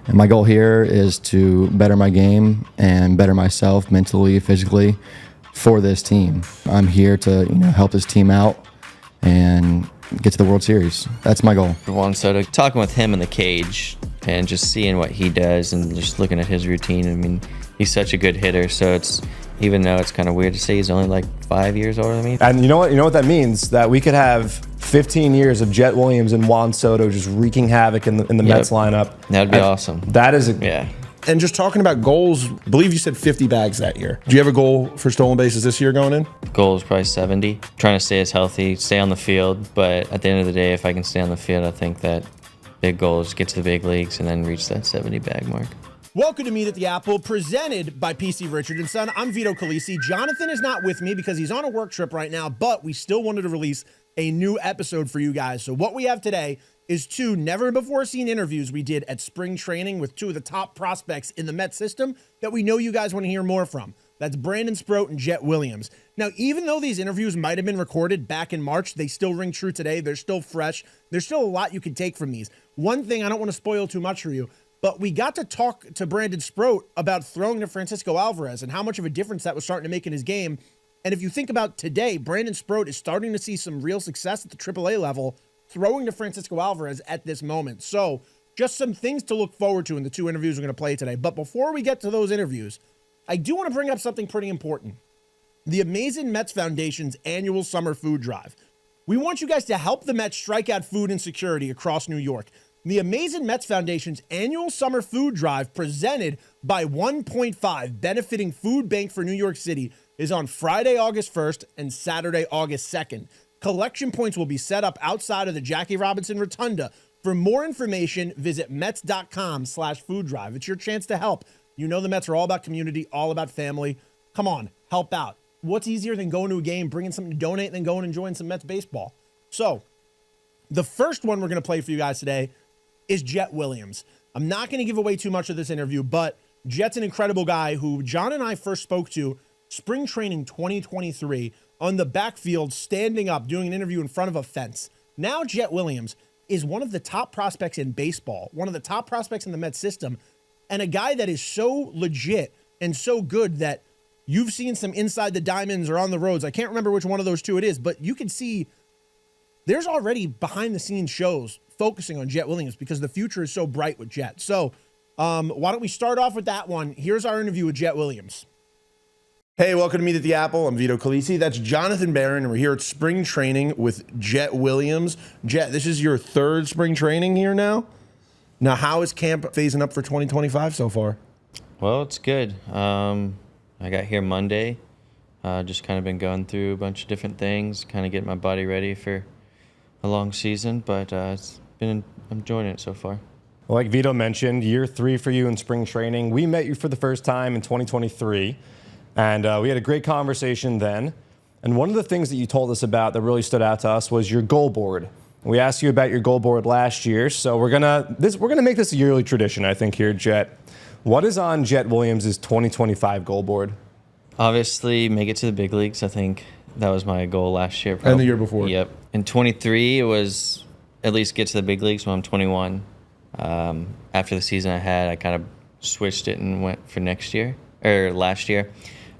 And my goal here is to better my game and better myself mentally, physically for this team. I'm here to help this team out and get to the World Series. That's my goal. Juan Soto, talking with him in the cage and just seeing what he does and just looking at his routine. I mean, he's such a good hitter, so it's, even though it's kind of weird to say he's only like 5 years older than me. And you know what that means? That we could have 15 years of Jett Williams and Juan Soto just wreaking havoc in the Mets lineup. That'd be awesome. That is yeah. And just talking about goals, I believe you said 50 bags that year. Do you have a goal for stolen bases this year going in? Goal is probably 70. Trying to stay as healthy, stay on the field. But at the end of the day, if I can stay on the field, I think that big goal is get to the big leagues and then reach that 70 bag mark. Welcome to Meet at the Apple, presented by PC Richard & Son. I'm Vito Calisi. Jonathan is not with me because he's on a work trip right now, but we still wanted to release a new episode for you guys. So what we have today is two never-before-seen interviews we did at spring training with two of the top prospects in the Mets system that we know you guys want to hear more from. That's Brandon Sproat and Jett Williams. Now, even though these interviews might have been recorded back in March, they still ring true today. They're still fresh. There's still a lot you can take from these. One thing, I don't want to spoil too much for you, but we got to talk to Brandon Sproat about throwing to Francisco Alvarez and how much of a difference that was starting to make in his game. And if you think about today, Brandon Sproat is starting to see some real success at the AAA level, throwing to Francisco Alvarez at this moment. So just some things to look forward to in the two interviews we're going to play today. But before we get to those interviews, I do want to bring up something pretty important. The Amazin Mets Foundation's annual summer food drive. We want you guys to help the Mets strike out food insecurity across New York. The Amazin Mets Foundation's annual summer food drive, presented by 1.5, benefiting Food Bank for New York City, is on Friday, August 1st and Saturday, August 2nd. Collection points will be set up outside of the Jackie Robinson Rotunda. For more information, visit Mets.com/food drive. It's your chance to help. You know the Mets are all about community, all about family. Come on, help out. What's easier than going to a game, bringing something to donate, than going and enjoying some Mets baseball? So, the first one we're going to play for you guys today is Jett Williams. I'm not going to give away too much of this interview, but Jett's an incredible guy who John and I first spoke to spring training 2023 on the backfield, standing up, doing an interview in front of a fence. Now Jett Williams is one of the top prospects in baseball, one of the top prospects in the Mets system, and a guy that is so legit and so good that you've seen some Inside the Diamonds or On the Roads. I can't remember which one of those two it is, but you can see there's already behind-the-scenes shows focusing on Jett Williams because the future is so bright with Jett. So why don't we start off with that one? Here's our interview with Jett Williams. Hey, welcome to Meet at the Apple. I'm Vito Calisi. That's Jonathan Barron, and we're here at spring training with Jett Williams. Jett, this is your third spring training here now. Now, how is camp phasing up for 2025 so far? Well, it's good. I got here Monday. Just kind of been going through a bunch of different things, kind of getting my body ready for a long season, but I'm enjoying it so far. Like Vito mentioned, year 3 for you in spring training. We met you for the first time in 2023, and we had a great conversation then. And one of the things that you told us about that really stood out to us was your goal board. We asked you about your goal board last year, so we're gonna make this a yearly tradition, I think, here, Jett. What is on Jett Williams' 2025 goal board? Obviously, make it to the big leagues. I think that was my goal last year. Probably. And the year before. Yep. In 23, it was at least get to the big leagues when I'm 21. After the season I had, I kind of switched it and went for last year.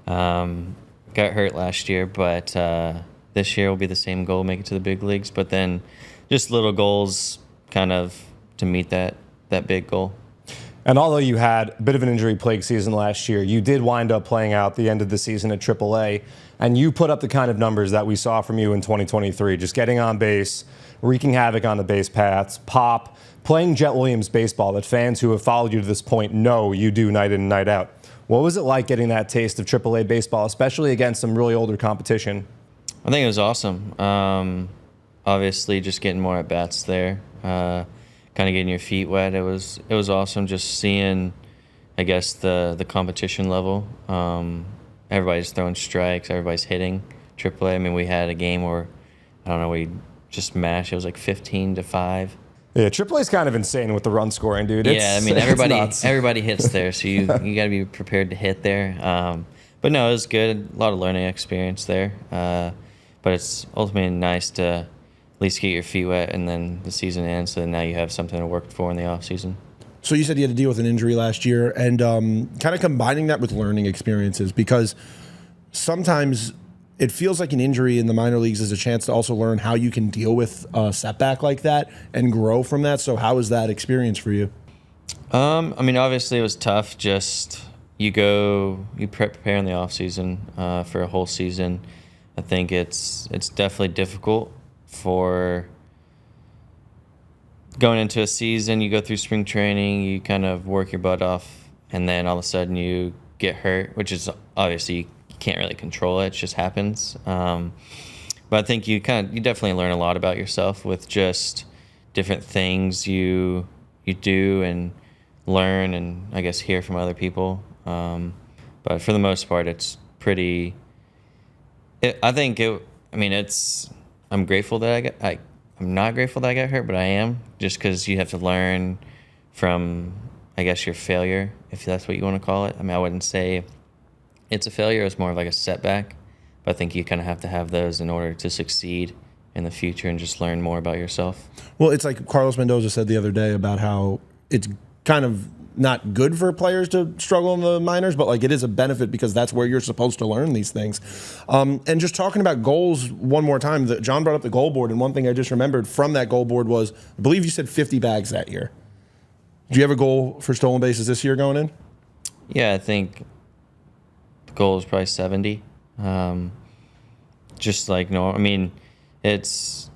Got hurt last year, but this year will be the same goal, make it to the big leagues. But then just little goals kind of to meet that big goal. And although you had a bit of an injury-plagued season last year, you did wind up playing out the end of the season at AAA, and you put up the kind of numbers that we saw from you in 2023, just getting on base, wreaking havoc on the base paths, pop, playing Jett Williams baseball that fans who have followed you to this point know you do night in and night out. What was it like getting that taste of AAA baseball, especially against some really older competition? I think it was awesome. Obviously, just getting more at-bats there. Kind of getting your feet wet. It was awesome just seeing, I guess, the competition level. Everybody's throwing strikes, everybody's hitting AAA. I mean, we had a game where, I don't know, we just mashed. It was like 15-5. Yeah, AAA is kind of insane with the run scoring, dude. I mean, everybody hits there, so you got to be prepared to hit there. But no, it was good. A lot of learning experience there. But it's ultimately nice to at least get your feet wet and then the season ends, so now you have something to work for in the off season. So you said you had to deal with an injury last year, and kind of combining that with learning experiences, because sometimes it feels like an injury in the minor leagues is a chance to also learn how you can deal with a setback like that and grow from that. So how was that experience for you? I mean, obviously it was tough. Just you prepare in the off season for a whole season. I think it's definitely difficult for going into a season. You go through spring training, you kind of work your butt off, and then all of a sudden you get hurt, which is obviously you can't really control it. It just happens. But I think you definitely learn a lot about yourself with just different things you do and learn, and I guess hear from other people. But for the most part, it's pretty. I'm grateful that I'm not grateful that I got hurt, but I am, just because you have to learn from, I guess, your failure, if that's what you want to call it. I mean, I wouldn't say it's a failure. It's more of like a setback. But I think you kind of have to have those in order to succeed in the future and just learn more about yourself. Well, it's like Carlos Mendoza said the other day about how it's kind of not good for players to struggle in the minors, but like it is a benefit because that's where you're supposed to learn these things. And just talking about goals one more time, John brought up the goal board, and one thing I just remembered from that goal board was, I believe you said 50 bags that year. Do you have a goal for stolen bases this year going in? Yeah, I think the goal is probably 70. It's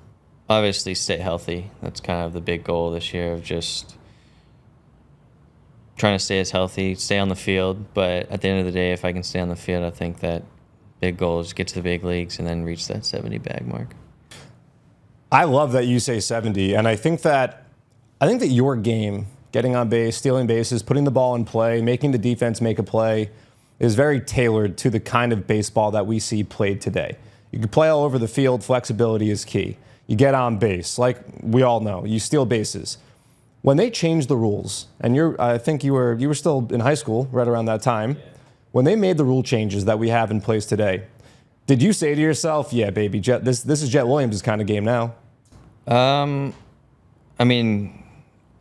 obviously stay healthy. That's kind of the big goal this year, of just trying to stay as healthy, stay on the field. But at the end of the day, if I can stay on the field, I think that big goal is get to the big leagues and then reach that 70 bag mark. I love that you say 70, and I think that your game, getting on base, stealing bases, putting the ball in play, making the defense make a play, is very tailored to the kind of baseball that we see played today. You can play all over the field. Flexibility is key. You get on base, like we all know. You steal bases. When they changed the rules, and I think you were still in high school right around that time, when they made the rule changes that we have in place today, did you say to yourself, "Yeah, baby, this is Jett Williams' kind of game now"? I mean,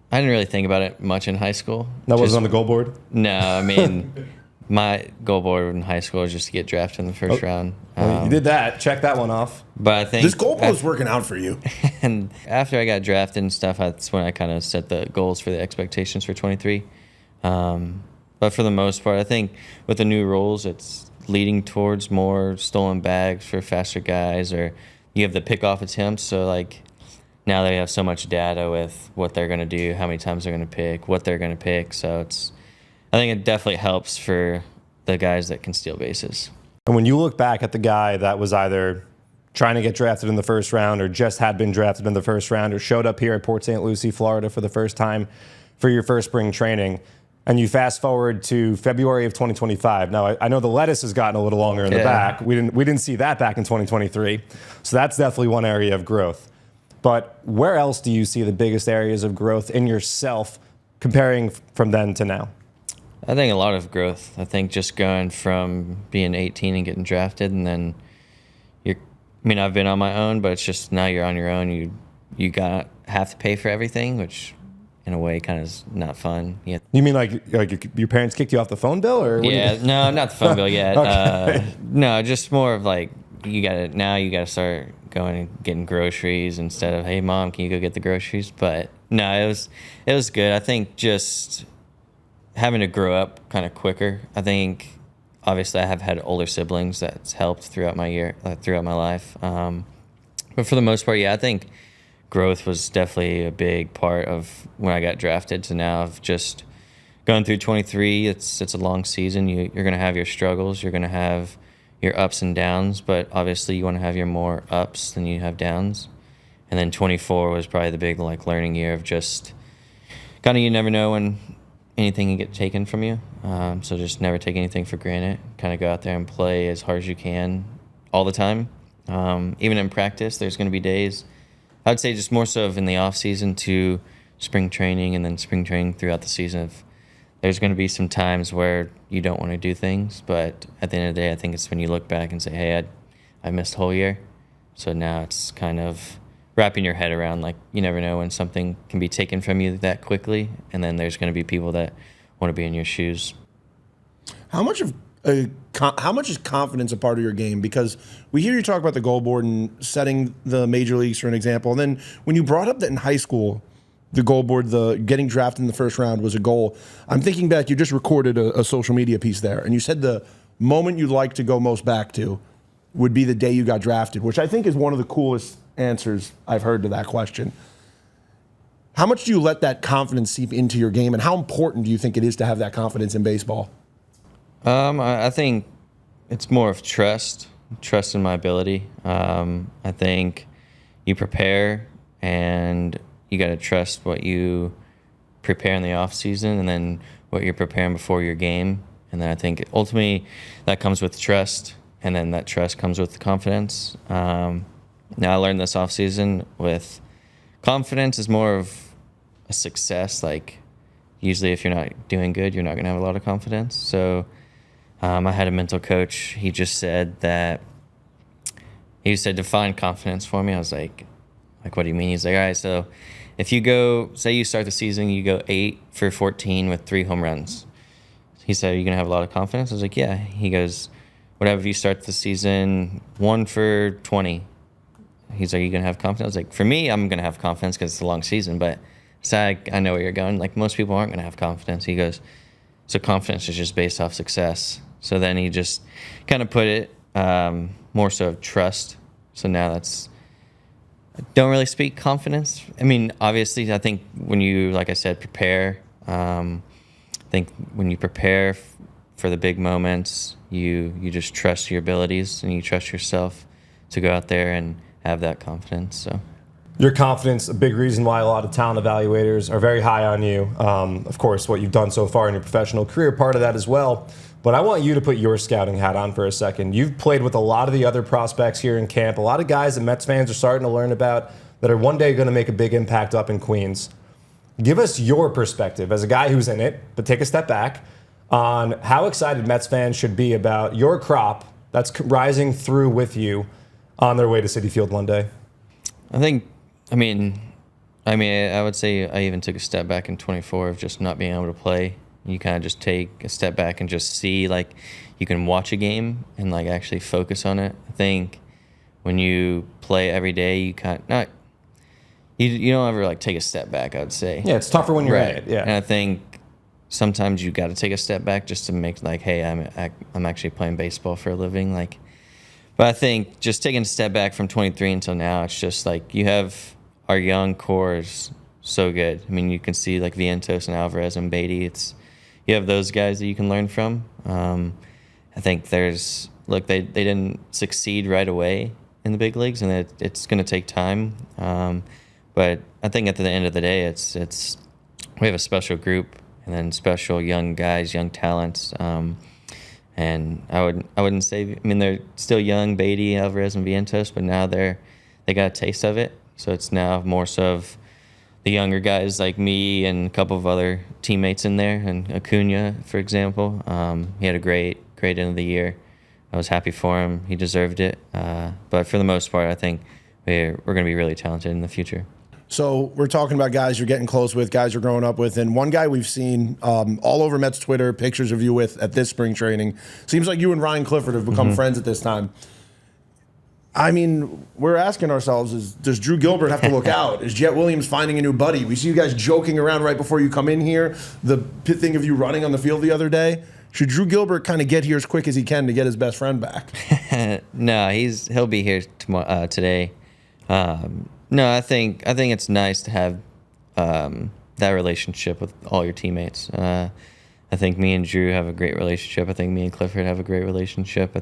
I didn't really think about it much in high school. That wasn't on the goal board? No, I mean, my goal board in high school was just to get drafted in the first round. You did that. Check that one off. But I think This goal board is working out for you. And after I got drafted and stuff, that's when I kind of set the goals for the expectations for 23. But for the most part, I think with the new rules, it's leading towards more stolen bags for faster guys, or you have the pickoff attempts. So like now they have so much data with what they're going to do, how many times they're going to pick, what they're going to pick. So I think it definitely helps for the guys that can steal bases. And when you look back at the guy that was either trying to get drafted in the first round or just had been drafted in the first round or showed up here at Port St. Lucie, Florida for the first time for your first spring training, and you fast forward to February of 2025. Now, I know the lettuce has gotten a little longer in the back. We didn't see that back in 2023. So that's definitely one area of growth. But where else do you see the biggest areas of growth in yourself comparing from then to now? I think a lot of growth. I think just going from being 18 and getting drafted, and then I've been on my own, but it's just now you're on your own. You have to pay for everything, which in a way kind of is not fun. You mean like your parents kicked you off the phone bill, or? Yeah, no, not the phone bill yet. Okay. No, just more of like you got to start going and getting groceries instead of, hey mom, can you go get the groceries? But no, it was good. I think just having to grow up kind of quicker. I think obviously I have had older siblings that's helped throughout my life. But for the most part, yeah, I think growth was definitely a big part of when I got drafted to now of just going through 23. It's a long season. You're going to have your struggles. You're going to have your ups and downs, but obviously you want to have your more ups than you have downs. And then 24 was probably the big learning year of just kind of, you never know when anything can get taken from you. So just never take anything for granted. Kind of go out there and play as hard as you can all the time. Even in practice, there's going to be days, I would say just more so in the off season to spring training and then spring training throughout the season. There's going to be some times where you don't want to do things, but at the end of the day, I think it's when you look back and say, hey, I missed a whole year. So now it's kind of wrapping your head around, like, you never know when something can be taken from you that quickly, and then there's going to be people that want to be in your shoes. How much is confidence a part of your game? Because we hear you talk about the goal board and setting the major leagues for an example. And then when you brought up that in high school, the goal board, the getting drafted in the first round was a goal. I'm thinking back, you just recorded a social media piece there, and you said the moment you'd like to go most back to would be the day you got drafted, which I think is one of the coolest answers I've heard to that question. How much do you let that confidence seep into your game, and how important do you think it is to have that confidence in baseball? I think it's more of trust in my ability. I think you prepare, and you got to trust what you prepare in the off season, and then what you're preparing before your game. And then I think ultimately that comes with trust, and then that trust comes with confidence. Now I learned this off season with confidence is more of a success. Like, usually if you're not doing good, you're not going to have a lot of confidence. So I had a mental coach. He just said define confidence for me. I was like, what do you mean? He's like, all right, so if you go, say you start the season, you go 8 for 14 with 3 home runs. He said, are you going to have a lot of confidence? I was like, yeah. He goes, whatever, if you start the season 1 for 20. He's like, are you going to have confidence? I was like, for me, I'm going to have confidence because it's a long season, but so I know where you're going. Like, most people aren't going to have confidence. He goes, so confidence is just based off success. So then he just kind of put it more so of trust. So now I don't really speak confidence. I mean, obviously, I think when you, like I said, prepare, I think when you prepare for the big moments, you just trust your abilities and you trust yourself to go out there and have that confidence. So Your confidence, a big reason why a lot of talent evaluators are very high on you. Of course, what you've done so far in your professional career, part of that as well. But I want you to put your scouting hat on for a second. You've played with a lot of the other prospects here in camp, a lot of guys that Mets fans are starting to learn about that are one day going to make a big impact up in Queens. Give us your perspective as a guy who's in it, but take a step back, on how excited Mets fans should be about your crop that's rising through with you on their way to Citi Field one day. I mean, I would say I even took a step back in 24 of just not being able to play. You kind of just take a step back and just see, like, you can watch a game and, like, actually focus on it. I think when you play every day, you you don't ever, like, take a step back, I would say. Yeah, it's tougher when you're right. in it. Yeah. And I think sometimes you got to take a step back just to make, like, hey, I'm actually playing baseball for a living, like. But I think just taking a step back from 23 until now, it's just like you have our young core is so good. I mean, you can see like Vientos and Alvarez and Baty. You have those guys that you can learn from. I think they didn't succeed right away in the big leagues, and it's going to take time. But I think at the end of the day, it's we have a special group and then special young guys, young talents. And I wouldn't say, I mean, they're still young, Baty, Alvarez, and Vientos, but now they got a taste of it. So it's now more so of the younger guys like me and a couple of other teammates in there, and Acuña, for example. He had a great end of the year. I was happy for him. He deserved it. But for the most part, I think we're going to be really talented in the future. So we're talking about guys you're getting close with, guys you're growing up with, and one guy we've seen all over Mets Twitter, pictures of you with at this spring training. Seems like you and Ryan Clifford have become friends at this time. I mean, we're asking ourselves, does Drew Gilbert have to look out? Is Jett Williams finding a new buddy? We see you guys joking around right before you come in here. The thing of you running on the field the other day. Should Drew Gilbert kind of get here as quick as he can to get his best friend back? No, he'll be here tomorrow, today. No, I think it's nice to have that relationship with all your teammates. I think me and Drew have a great relationship. I think me and Clifford have a great relationship.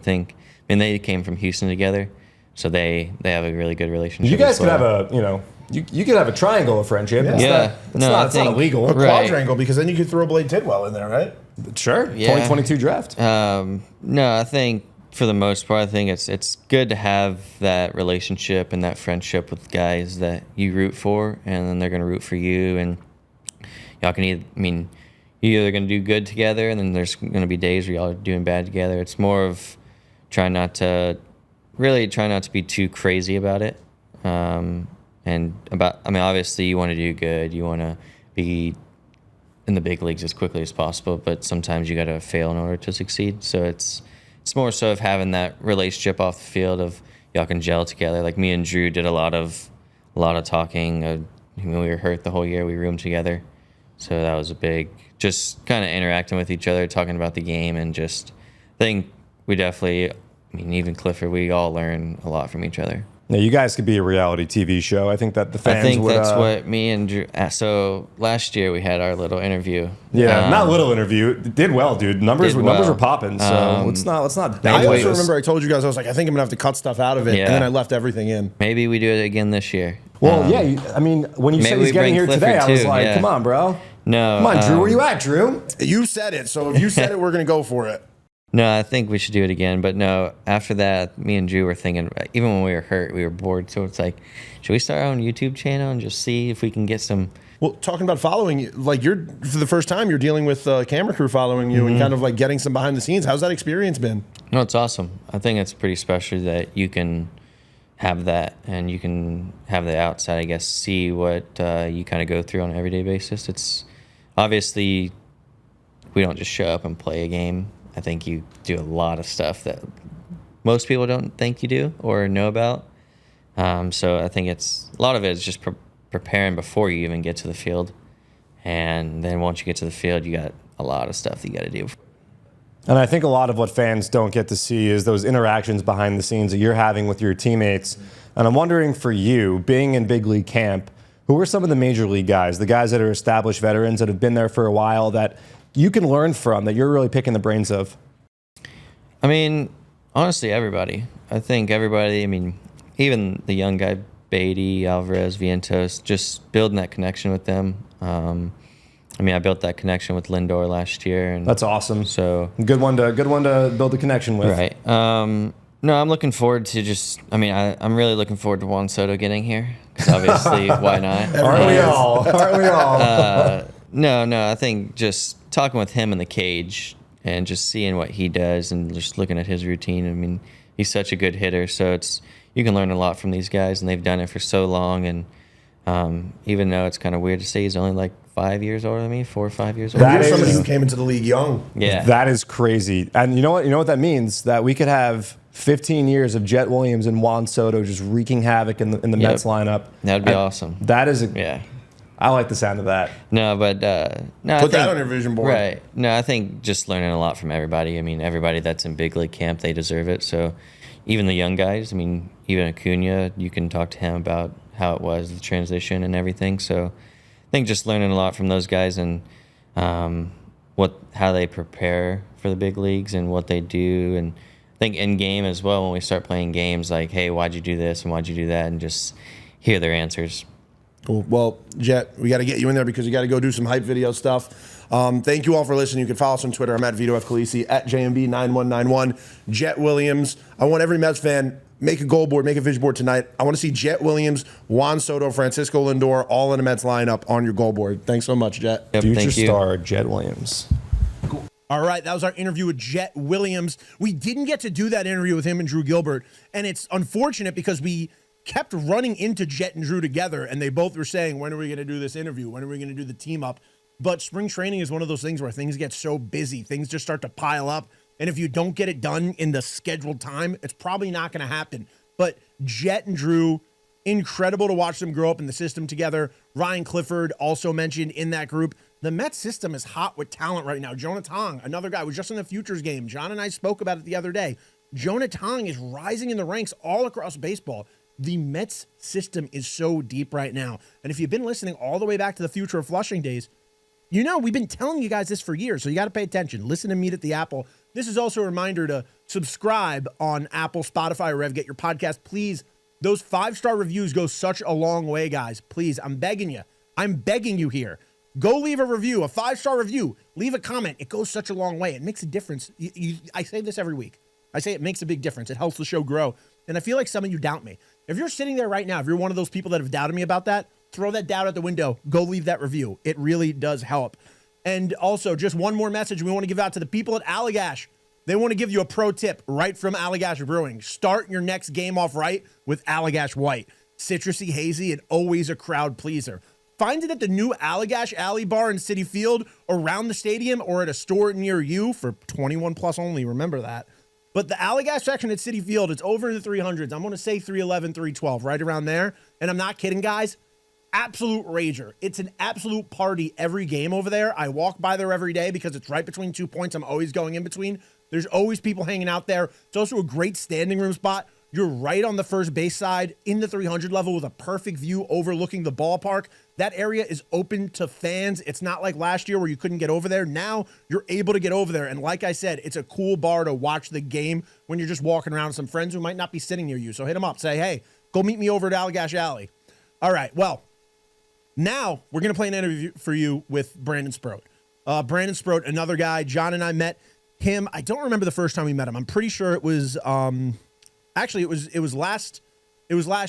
They came from Houston together, so they have a really good relationship. You guys could have you could have a triangle of friendship. Yeah. It's not illegal. A quadrangle, because then you could throw Blade Tidwell in there, right? Sure. Yeah. 2022 draft. No, I think for the most part, I think it's good to have that relationship and that friendship with guys that you root for, and then they're going to root for you, and y'all can you're either going to do good together, and then there's going to be days where y'all are doing bad together. It's more of try not to be too crazy about it. and obviously you want to do good. You want to be in the big leagues as quickly as possible, but sometimes you got to fail in order to succeed. So it's more so of having that relationship off the field of y'all can gel together. Like me and Drew did a lot of talking. When we were hurt the whole year, we roomed together. So that was a big, just kind of interacting with each other, talking about the game, and just I think we definitely, even Clifford, we all learn a lot from each other. Yeah, you guys could be a reality TV show. I think that the fans would... that's what me and Drew... So last year we had our little interview. Yeah, not little interview. It did well, dude. Numbers were popping, so let's not... I also remember I told you guys, I was like, I think I'm going to have to cut stuff out of it, and then I left everything in. Maybe we do it again this year. Well, when you said he's getting here Clifford today, I was too, like, come on, bro. No. Come on, Drew. Where you at, Drew? You said it, so if you said it, we're going to go for it. No, I think we should do it again. But no, after that, me and Drew were thinking, even when we were hurt, we were bored. So it's like, should we start our own YouTube channel and just see if we can get some... Well, talking about following you, like for the first time, you're dealing with a camera crew following you and kind of like getting some behind the scenes. How's that experience been? No, it's awesome. I think it's pretty special that you can have that and you can have the outside, I guess, see what you kind of go through on an everyday basis. It's obviously, we don't just show up and play a game. I think you do a lot of stuff that most people don't think you do or know about. So I think a lot of it is just preparing before you even get to the field. And then once you get to the field, you got a lot of stuff that you got to do. And I think a lot of what fans don't get to see is those interactions behind the scenes that you're having with your teammates. And I'm wondering for you, being in big league camp, who are some of the major league guys, the guys that are established veterans that have been there for a while that you can learn from, that you're really picking the brains of? Honestly, everybody. I think everybody, even the young guy, Baty, Alvarez, Vientos, just building that connection with them. I built that connection with Lindor last year. And that's awesome. So good one to build a connection with. Right. No, I'm looking forward to I'm really looking forward to Juan Soto getting here. Because obviously, why not? Aren't we all? No, I think just talking with him in the cage and just seeing what he does and just looking at his routine. He's such a good hitter, so you can learn a lot from these guys, and they've done it for so long. And even though it's kind of weird to say he's only like 5 years older than me, 4 or 5 years older. You're somebody who came into the league young. Yeah, that is crazy. And you know what that means? That we could have 15 years of Jett Williams and Juan Soto just wreaking havoc in the Mets lineup. That'd be awesome. That is yeah. I like the sound of that. No, but no. Put that on your vision board. Right. No, I think just learning a lot from everybody. Everybody that's in big league camp, they deserve it. So even the young guys, even Acuña, you can talk to him about how it was, the transition and everything. So I think just learning a lot from those guys and how they prepare for the big leagues and what they do. And I think in game as well, when we start playing games, like, hey, why'd you do this and why'd you do that? And just hear their answers. Cool. Well, Jett, we got to get you in there because you got to go do some hype video stuff. Thank you all for listening. You can follow us on Twitter. I'm at Vito F. Khaleesi, at JMB9191. Jett Williams. I want every Mets fan, make a goal board, make a vision board tonight. I want to see Jett Williams, Juan Soto, Francisco Lindor, all in a Mets lineup on your goal board. Thanks so much, Jett. Yep, Future star Jett Williams. Cool. All right, that was our interview with Jett Williams. We didn't get to do that interview with him and Drew Gilbert, and it's unfortunate because we kept running into Jett and Drew together, and they both were saying, when are we going to do this interview? When are we going to do the team up? But spring training is one of those things where things get so busy. Things just start to pile up, and if you don't get it done in the scheduled time, it's probably not going to happen. But Jett and Drew, incredible to watch them grow up in the system together. Ryan Clifford also mentioned in that group. The Mets system is hot with talent right now. Jonah Tong, another guy, was just in the Futures game. John and I spoke about it the other day. Jonah Tong is rising in the ranks all across baseball. The Mets system is so deep right now. And if you've been listening all the way back to the Future of Flushing days, we've been telling you guys this for years, so you got to pay attention. Listen to Meet at the Apple. This is also a reminder to subscribe on Apple, Spotify, or wherever you get your podcast. Please, those 5-star reviews go such a long way, guys. Please, I'm begging you. I'm begging you here. Go leave a review, a 5-star review. Leave a comment. It goes such a long way. It makes a difference. I say this every week. I say it makes a big difference. It helps the show grow. And I feel like some of you doubt me. If you're sitting there right now, if you're one of those people that have doubted me about that, throw that doubt out the window. Go leave that review. It really does help. And also, just one more message we want to give out to the people at Allagash. They want to give you a pro tip right from Allagash Brewing. Start your next game off right with Allagash White. citrusy, hazy, and always a crowd pleaser. Find it at the new Allagash Alley Bar in Citi Field, around the stadium, or at a store near you for 21 plus only. Remember that. But the Allagash section at Citi Field, it's over in the 300s. I'm going to say 311, 312, right around there. And I'm not kidding, guys. Absolute rager. It's an absolute party every game over there. I walk by there every day because it's right between 2 points. I'm always going in between. There's always people hanging out there. It's also a great standing room spot. You're right on the first base side in the 300 level with a perfect view overlooking the ballpark. That area is open to fans. It's not like last year where you couldn't get over there. Now you're able to get over there. And like I said, it's a cool bar to watch the game when you're just walking around with some friends who might not be sitting near you. So hit them up. Say, hey, go meet me over at Allagash Alley. All right, well, now we're going to play an interview for you with Brandon Sproat. Brandon Sproat, another guy. John and I met him. I don't remember the first time we met him. I'm pretty sure it was actually it was last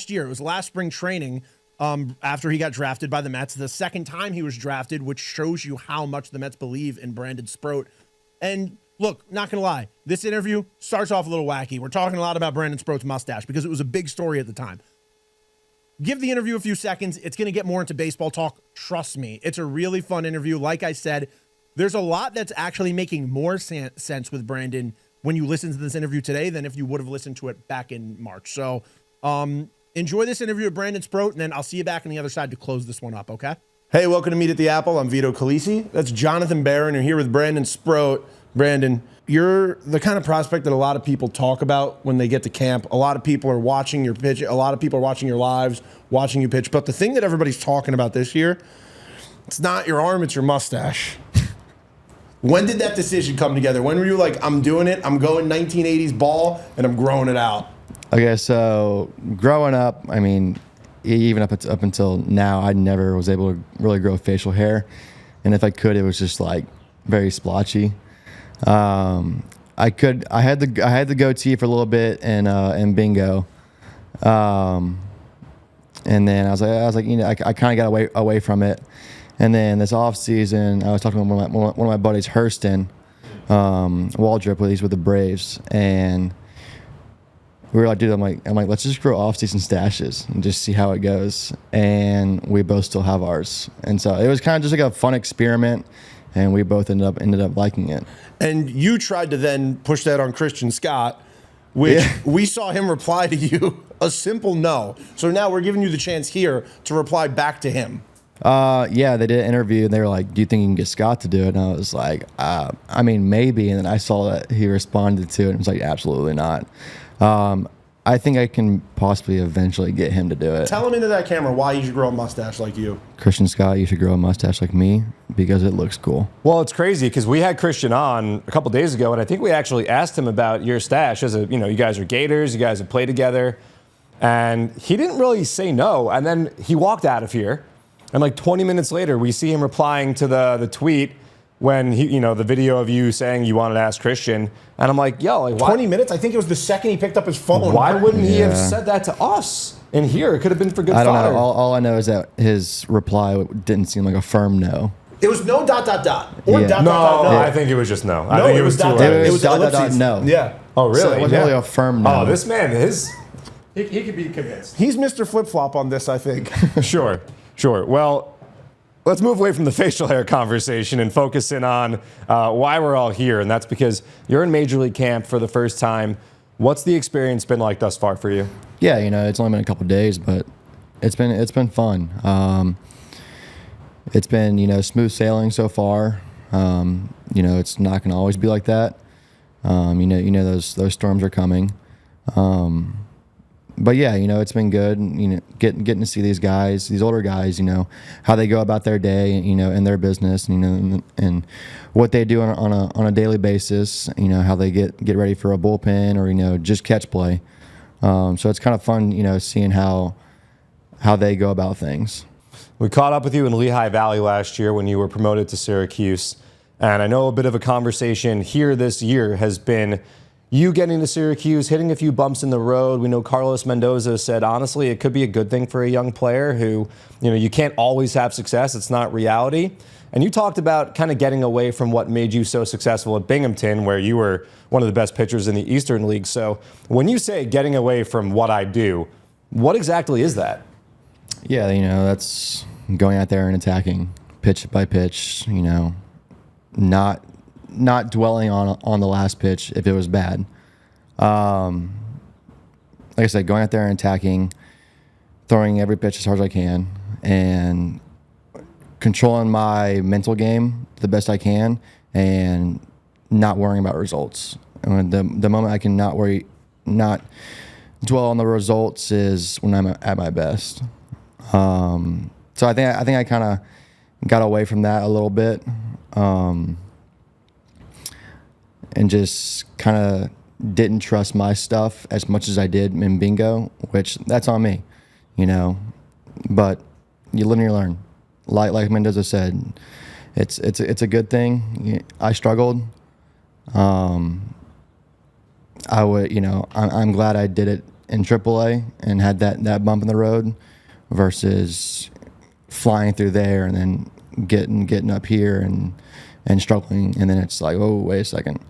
year. It was last spring training after he got drafted by the Mets. The second time he was drafted, which shows you how much the Mets believe in Brandon Sproat. And look, not going to lie, this interview starts off a little wacky. We're talking a lot about Brandon Sproat's mustache because it was a big story at the time. Give the interview a few seconds. It's going to get more into baseball talk. Trust me. It's a really fun interview. Like I said, there's a lot that's actually making more sense with Brandon when you listen to this interview today than if you would have listened to it back in March. So enjoy this interview with Brandon Sproat, and then I'll see you back on the other side to close this one up, okay? Hey, welcome to Meet at the Apple. I'm Vito Calisi. That's Jonathan Barron. You're here with Brandon Sproat. Brandon, you're the kind of prospect that a lot of people talk about when they get to camp. A lot of people are watching your pitch. A lot of people are watching your lives, watching you pitch. But the thing that everybody's talking about this year, it's not your arm, it's your mustache. When did that decision come together? When were you like, I'm doing it, I'm going 1980s ball, and I'm growing it out? Okay, so growing up, I mean, even up until now, I never was able to really grow facial hair. And if I could, it was just like very splotchy. I had the goatee for a little bit in bingo. And then I was like, you know, I kind of got away from it. And then this off season, I was talking to one of my buddies, Hurston, Waldrop, he's with the Braves, and we were like, dude, I'm like, let's just grow off season stashes and just see how it goes. And we both still have ours. And so it was kind of just like a fun experiment, and we both ended up liking it. And you tried to then push that on Christian Scott, which we saw him reply to you a simple no. So now we're giving you the chance here to reply back to him. Yeah, they did an interview, and they were like, do you think you can get Scott to do it? And I was like, I mean, maybe. And then I saw that he responded to it, and was like, absolutely not. I think I can possibly eventually get him to do it. Tell him into that camera why he should grow a mustache like you. Christian Scott, you should grow a mustache like me because it looks cool. Well, it's crazy because we had Christian on a couple days ago, and I think we actually asked him about your stash. As you guys are Gators, you guys have played together, and he didn't really say no. And then he walked out of here, and like 20 minutes later, we see him replying to the tweet when he, the video of you saying you wanted to ask Christian, and I'm like, yo, like, why? 20 minutes? I think it was the second he picked up his phone. Why wouldn't he have said that to us in here? It could have been for good I don't fodder. know. All I know is that his reply didn't seem like a firm no. It was no ... Or Yeah. no. I think it was just no. I No, think it was too dot, early. It it was was ... ellipses. no. Yeah. Oh, really? So it wasn't really a firm no. Oh, this man he could be convinced. He's Mr. Flip-Flop on this, I think. Sure. Well, let's move away from the facial hair conversation and focus in on why we're all here, and that's because you're in Major League camp for the first time. What's the experience been like thus far for you? Yeah, it's only been a couple of days, but it's been fun. It's been smooth sailing so far. It's not going to always be like that. Those storms are coming. But yeah, it's been good. Getting to see these guys, these older guys, how they go about their day, and their business, and what they do on a daily basis. How they get ready for a bullpen or just catch play. So it's kind of fun, seeing how they go about things. We caught up with you in Lehigh Valley last year when you were promoted to Syracuse, and I know a bit of a conversation here this year has been you getting to Syracuse, hitting a few bumps in the road. We know Carlos Mendoza said, honestly, it could be a good thing for a young player who, you can't always have success. It's not reality. And you talked about kind of getting away from what made you so successful at Binghamton, where you were one of the best pitchers in the Eastern League. So when you say getting away from what I do, What exactly is that? Yeah, that's going out there and attacking pitch by pitch, not dwelling on the last pitch if it was bad. Like I said, going out there and attacking, throwing every pitch as hard as I can, and controlling my mental game the best I can, and not worrying about results. And the moment I can not dwell on the results is when I'm at my best. So I think I kind of got away from that a little bit, and just kind of didn't trust my stuff as much as I did in bingo, which that's on me, But you live and you learn. Like Mendoza said, it's a good thing. I struggled. I'm glad I did it in AAA and had that bump in the road versus flying through there and then getting up here and struggling, and then it's like, oh, wait a second.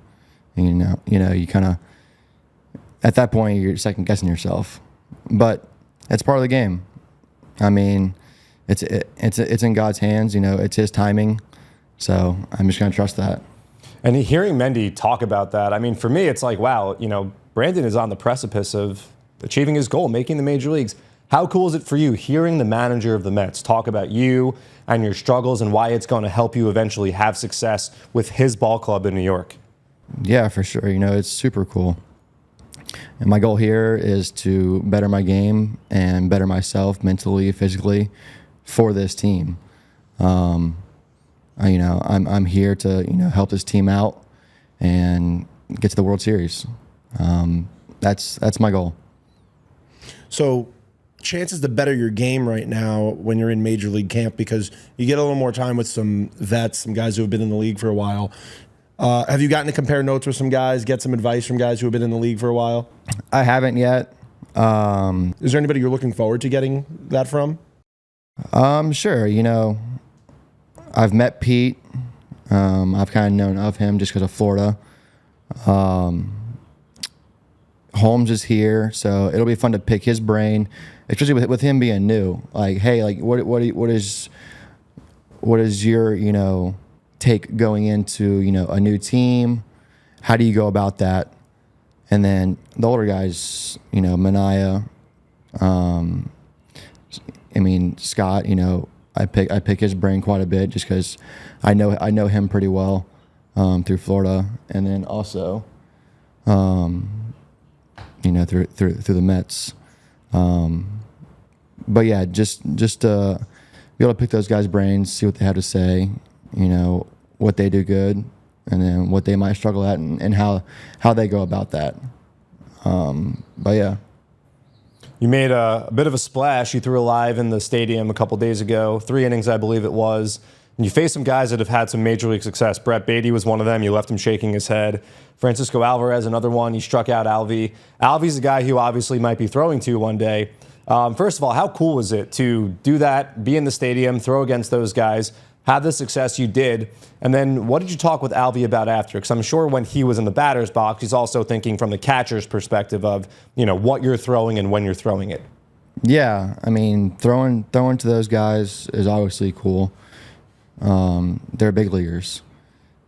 And, you kind of, at that point, you're second guessing yourself, but it's part of the game. I mean, it's in God's hands. It's His timing, so I'm just gonna trust that. And hearing Mendy talk about that, I mean, for me, it's like, wow, Brandon is on the precipice of achieving his goal, making the major leagues. How cool is it for you hearing the manager of the Mets talk about you and your struggles and why it's going to help you eventually have success with his ball club in New York? Yeah, for sure. It's super cool. And my goal here is to better my game and better myself mentally, physically for this team. I'm here to, help this team out and get to the World Series. That's my goal. So chances to better your game right now when you're in Major League camp, because you get a little more time with some vets, some guys who have been in the league for a while. Have you gotten to compare notes with some guys, get some advice from guys who have been in the league for a while? I haven't yet. Is there anybody you're looking forward to getting that from? Sure. I've met Pete. I've kind of known of him just because of Florida. Holmes is here, so it'll be fun to pick his brain, especially with him being new. Like, hey, like what is your take going into a new team? How do you go about that? And then the older guys, Mania, Scott. I pick his brain quite a bit just because I know him pretty well through Florida, and then also through the Mets. But yeah, just to be able to pick those guys' brains, see what they have to say, what they do good, and then what they might struggle at, and how they go about that. But yeah. You made a bit of a splash. You threw a live in the stadium a couple days ago, 3 innings, I believe it was. And you faced some guys that have had some major league success. Brett Baty was one of them. You left him shaking his head. Francisco Alvarez, another one. You struck out Alvy. Alvy's a guy who obviously might be throwing to one day. First of all, how cool was it to do that, be in the stadium, throw against those guys, have the success you did? And then what did you talk with Alvy about after? Because I'm sure when he was in the batter's box, he's also thinking from the catcher's perspective of, what you're throwing and when you're throwing it. Yeah, throwing to those guys is obviously cool. They're big leaguers,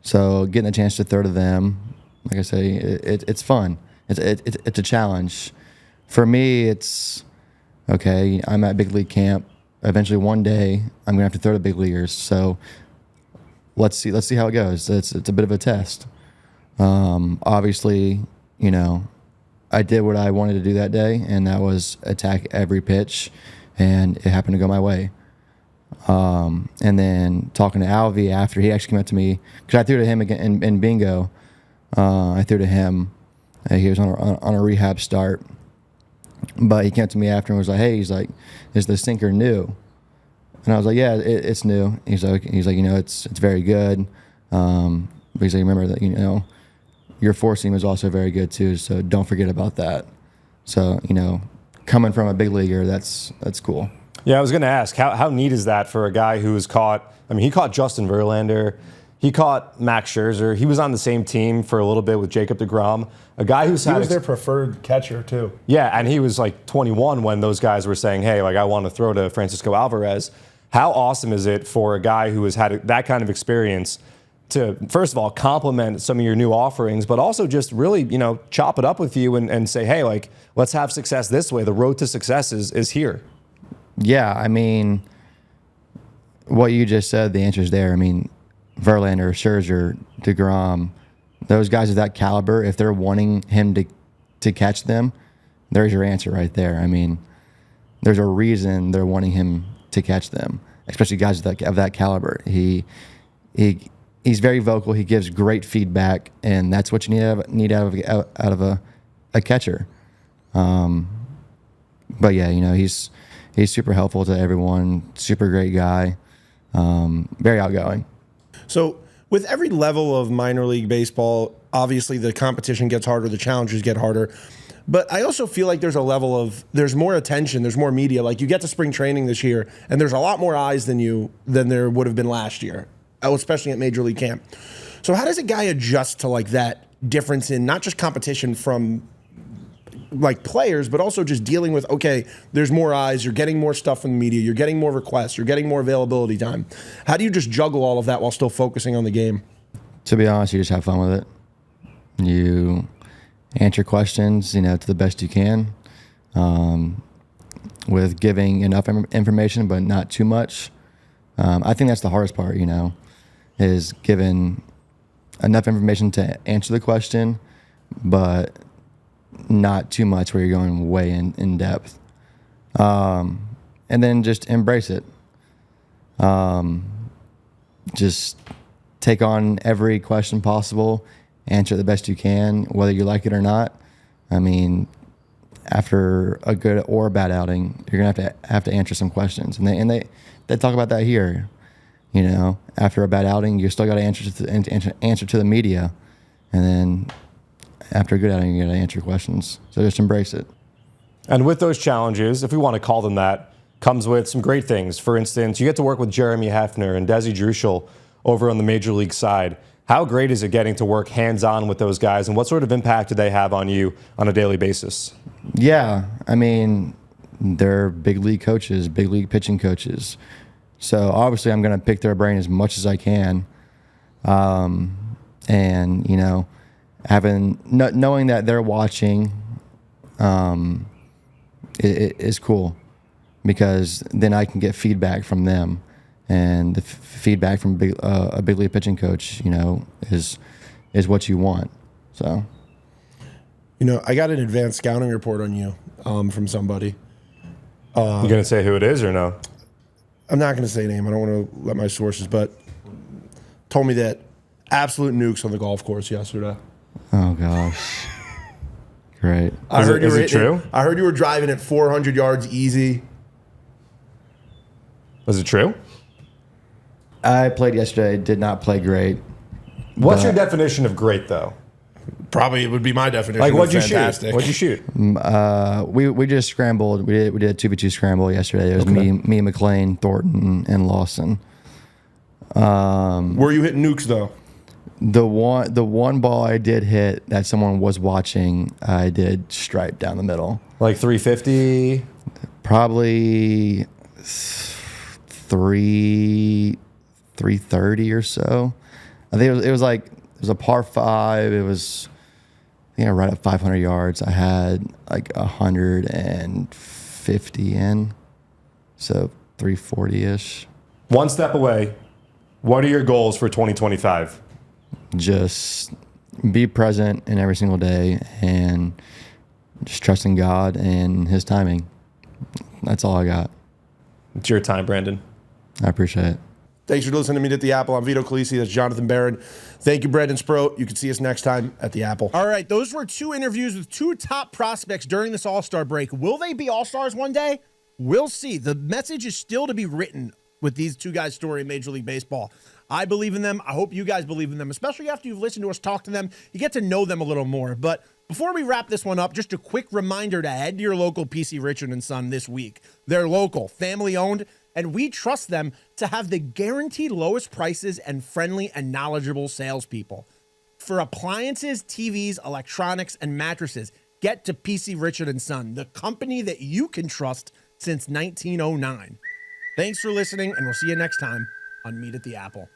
so getting a chance to throw to them, like I say, it's fun. It's a challenge. For me, it's okay. I'm at big league camp. Eventually, one day, I'm gonna have to throw to big leaguers. So let's see how it goes. It's a bit of a test. Obviously, I did what I wanted to do that day, and that was attack every pitch, and it happened to go my way. And then talking to Alvy after, he actually came up to me, because I threw to him again in bingo. I threw to him. He was on a rehab start, but he came up to me after and was like, "Hey," he's like, "is the sinker new?" And I was like, "Yeah, it's new." He's like, it's very good. But he's like, "Remember that, your four seam is also very good too, so don't forget about that." So, coming from a big leaguer, that's cool. Yeah, I was going to ask, how neat is that for a guy who was caught? He caught Justin Verlander. he caught Max Scherzer. He was on the same team for a little bit with Jacob deGrom, a guy who's He was their preferred catcher, too. Yeah, and he was like 21 when those guys were saying, hey, like I want to throw to Francisco Alvarez. How awesome is it for a guy who has had that kind of experience to, first of all, complement some of your new offerings, but also just really, you know, chop it up with you and say, hey, like, let's have success this way. The road to success is here. Yeah, I mean, what you just said, the answer's there. I mean, Verlander, Scherzer, deGrom, those guys of that caliber, if they're wanting him to catch them, there's your answer right there. I mean, there's a reason they're wanting him to catch them, especially guys of that caliber. He's very vocal. He gives great feedback, and that's what you need out of a catcher. But yeah, you know, he's super helpful to everyone. Super great guy. Very outgoing. So with every level of minor league baseball, obviously the competition gets harder, the challenges get harder. But I also feel like there's more attention, there's more media. Like you get to spring training this year, and there's a lot more eyes than there would have been last year, especially at Major League Camp. So how does a guy adjust to like that difference in not just competition from like players, but also just dealing with, okay, there's more eyes, you're getting more stuff from the media, you're getting more requests, you're getting more availability time. How do you just juggle all of that while still focusing on the game? To be honest, you just have fun with it. You answer questions, you know, to the best you can, with giving enough information, but not too much. I think that's the hardest part, you know, is giving enough information to answer the question, but not too much where you're going way in depth. And then just embrace it. Just take on every question possible, answer it the best you can, whether you like it or not. I mean, after a good or a bad outing, you're gonna have to answer some questions, and they talk about that here. You know, after a bad outing, you still got to answer to the media, and then after a good outing, you got to answer questions. So just embrace it. And with those challenges, if we want to call them that, comes with some great things. For instance, you get to work with Jeremy Hefner and Desi Druschel over on the Major League side. How great is it getting to work hands-on with those guys, and what sort of impact do they have on you on a daily basis? Yeah, I mean, they're big league coaches, big league pitching coaches. So obviously I'm going to pick their brain as much as I can. And, you know, knowing that they're watching it is cool, because then I can get feedback from them. And the feedback from a big league pitching coach, you know, is what you want. So, you know, I got an advanced scouting report on you from somebody. You going to say who it is or no? I'm not going to say name. I don't want to let my sources, but told me that absolute nukes on the golf course yesterday. Oh gosh, great. Is it true? I heard you were driving at 400 yards easy. Was it true? I played yesterday. Did not play great. What's your definition of great, though? Probably it would be my definition. Like, what'd you shoot? What'd you shoot? We just scrambled. We did a 2v2 scramble yesterday. It was me, McLean, Thornton, and Lawson. Were you hitting nukes though? The one ball I did hit that someone was watching, I did stripe down the middle. Like 350? Probably 330 or so. I think it was a par 5. It was, I think I right at 500 yards. I had like 150 in, so 340-ish. One step away. What are your goals for 2025? Just be present in every single day and just trusting God and His timing. That's all I got. It's your time, Brandon. I appreciate it. Thanks for listening to Meet at the Apple. I'm Vito Calisi. That's Jonathan Barron. Thank you, Brandon Sproat. You can see us next time at the Apple. All right, those were 2 interviews with 2 top prospects during this All-Star break. Will they be All-Stars one day? We'll see. The message is still to be written with these 2 guys' story in Major League Baseball. I believe in them. I hope you guys believe in them, especially after you've listened to us talk to them. You get to know them a little more. But before we wrap this one up, just a quick reminder to head to your local PC Richard & Son this week. They're local, family-owned, and we trust them to have the guaranteed lowest prices and friendly and knowledgeable salespeople. For appliances, TVs, electronics, and mattresses, get to PC Richard & Son, the company that you can trust since 1909. Thanks for listening, and we'll see you next time on Meet at the Apple.